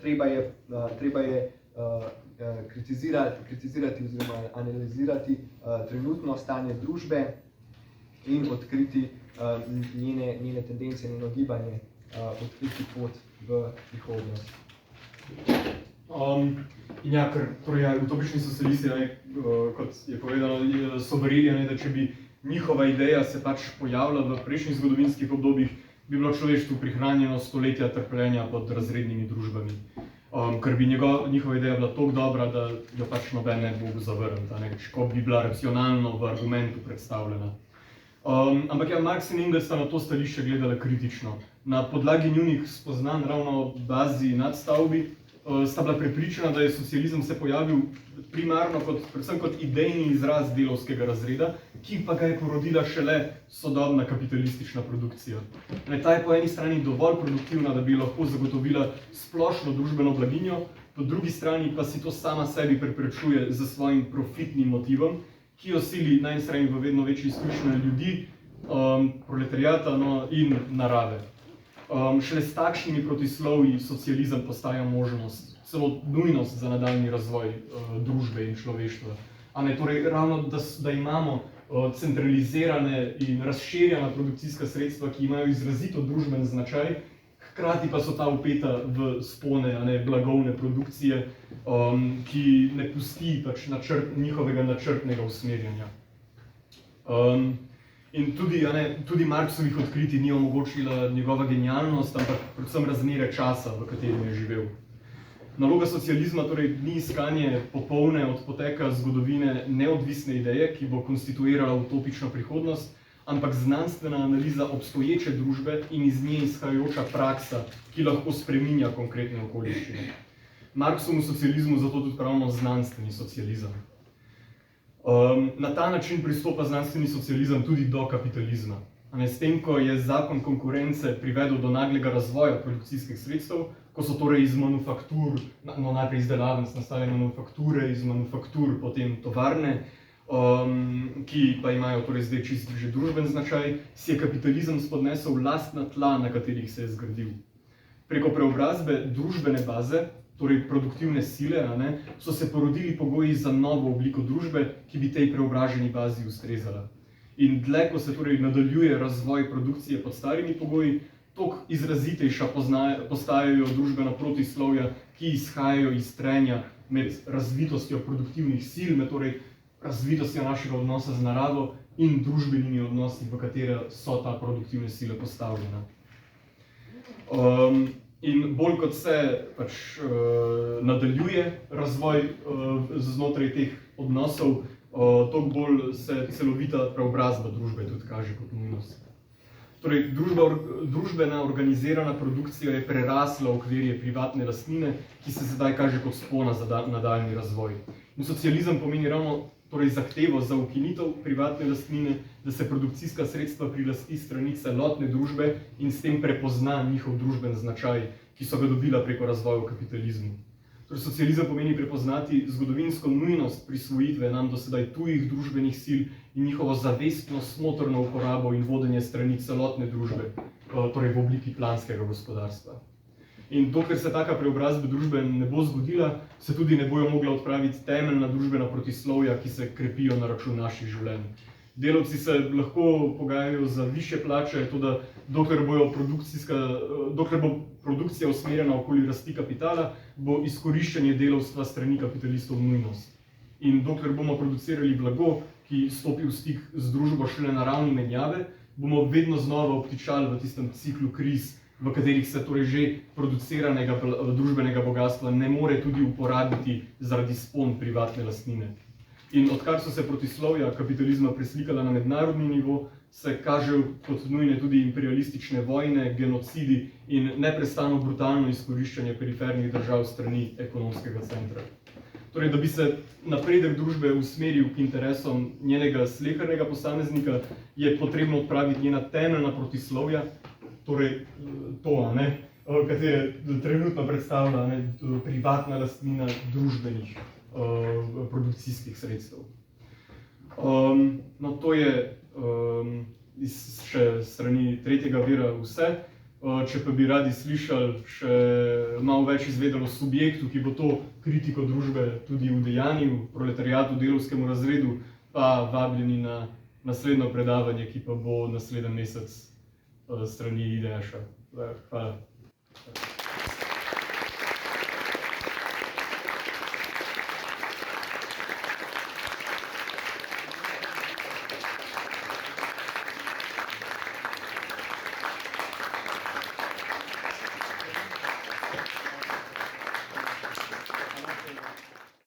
treba je kritizirati oziroma analizirati trenutno stanje družbe in odkriti njene tendence, njeno gibanje, odkriti pot v prihodnost. Ker utopični socialisti, kot je povedano, so verjeli, da če bi njihova ideja se pač pojavila v prejšnjih zgodovinskih obdobjih, bi bilo človeštvu prihranjeno stoletja trpljenja pod razrednimi družbami. Ker bi njihova ideja bila toliko dobra, da jo pač noben ne bi mogel zavrniti, ko bi bila racionalno v argumentu predstavljena. Ampak Marks in Engels sta na to stališče gledala kritično. Na podlagi njunih spoznanj ravno o bazi nadstavbi sta bila prepričana, da je socializem se pojavil primarno predvsem kot idejni izraz delavskega razreda, ki pa ga je porodila šele sodobna kapitalistična produkcija. Ta je po eni strani dovolj produktivna, da bi lahko zagotovila splošno družbeno blaginjo, po drugi strani pa si to sama sebi preprečuje z svojim profitnim motivom, ki jo sili na eni strani v vedno večji izkušnje ljudi, proletariata in narave. Šele s takšnimi protislovji socializem postaja možnost, celo nujnost za nadaljni razvoj družbe in človeštva. Torej, ravno da imamo centralizirane in razširjena produkcijska sredstva, ki imajo izrazito družben značaj, hkrati pa so ta vpeta v spone blagovne produkcije, ki ne pusti njihovega načrtnega usmerjanja. In tudi Marxovih odkritij ni omogočila njegova genialnost, ampak predvsem razmere časa, v katerem je živel. Naloga socializma torej ni iskanje popolne od poteka zgodovine neodvisne ideje, ki bo konstituirala utopično prihodnost, ampak znanstvena analiza obstoječe družbe in iz nje izhajajoča praksa, ki lahko spreminja konkretne okoliščine. Marxovemu socializmu zato tudi pravimo znanstveni socializem. Na ta način pristopa znanstveni socializem tudi do kapitalizma. S tem, ko je zakon konkurence privedel do naglega razvoja produkcijskih sredstev, ko so torej iz manufaktur, najprej izdelavnic nastale manufakture, iz manufaktur potem tovarne, ki pa imajo torej zdaj čisto že družben značaj, si je kapitalizem spodnesel lastna tla, na katerih se je zgradil. Preko preobrazbe družbene baze, torej produktivne sile, so se porodili pogoji za novo obliko družbe, ki bi tej preobraženi bazi ustrezala. In dlje, ko se torej nadaljuje razvoj produkcije pod starimi pogoji, toliko izrazitejša postajajo družbena protislovja, ki izhajajo iz trenja med razvitostjo produktivnih sil, med torej razvitostjo našega odnosa z naravo in družbenimi odnosi, v katere so ta produktivne sile postavljene. In bolj kot se nadaljuje razvoj znotraj teh odnosov, toliko bolj se celovita preobrazba družbe tudi kaže kot nujnost. Torej, družbena organizirana produkcija je prerasla okvirje privatne lastnine, ki se sedaj kaže kot spona za nadaljni razvoj. In socializem pomeni ravno zahtevo za ukinitev privatne lastnine, da se produkcijska sredstva prilasti strani celotne družbe in s tem prepozna njihov družben značaj, ki so ga dobila preko razvoja v kapitalizmu. Socializem pomeni prepoznati zgodovinsko nujnost prisvojitve nam do sedaj tujih družbenih sil in njihovo zavestno, smotrno uporabo in vodenje strani celotne družbe, torej v obliki planskega gospodarstva. In dokler se taka preobrazba družbe ne bo zgodila, se tudi ne bojo mogla odpraviti temeljna družbena protislovja, ki se krepijo na račun naših življenj. Delavci se lahko pogajajo za višje plače, toda dokler bo produkcija usmerjena okoli rasti kapitala, bo izkoriščanje delavstva strani kapitalistov nujnost. In dokler bomo producirali blago, ki stopi v stik z družbo šele na ravni menjave, bomo vedno znova obtičali v tistem ciklu kriz, v katerih se torej že produciranega družbenega bogatstva ne more tudi uporabiti zaradi spon privatne lastnine. In odkar so se protislovja kapitalizma preslikala na mednarodni nivo, se kažejo kot nujne tudi imperialistične vojne, genocidi in neprestano brutalno izkoriščanje perifernih držav strani ekonomskega centra. Torej, da bi se napredek družbe usmeril k interesom njenega slehernega posameznika, je potrebno odpraviti njena temeljna protislovja, torej to, katere trenutno predstavlja privatna lastnina družbenih produkcijskih sredstev. To je še strani tretjega vira vse. Če pa bi radi slišali še malo več izvedeli o subjektu, ki bo to kritiko družbe tudi udejanil, proletariatu, delavskemu razredu, pa vabljeni na naslednjo predavanje, ki pa bo naslednji mesec strani IDŠ-a. Hvala.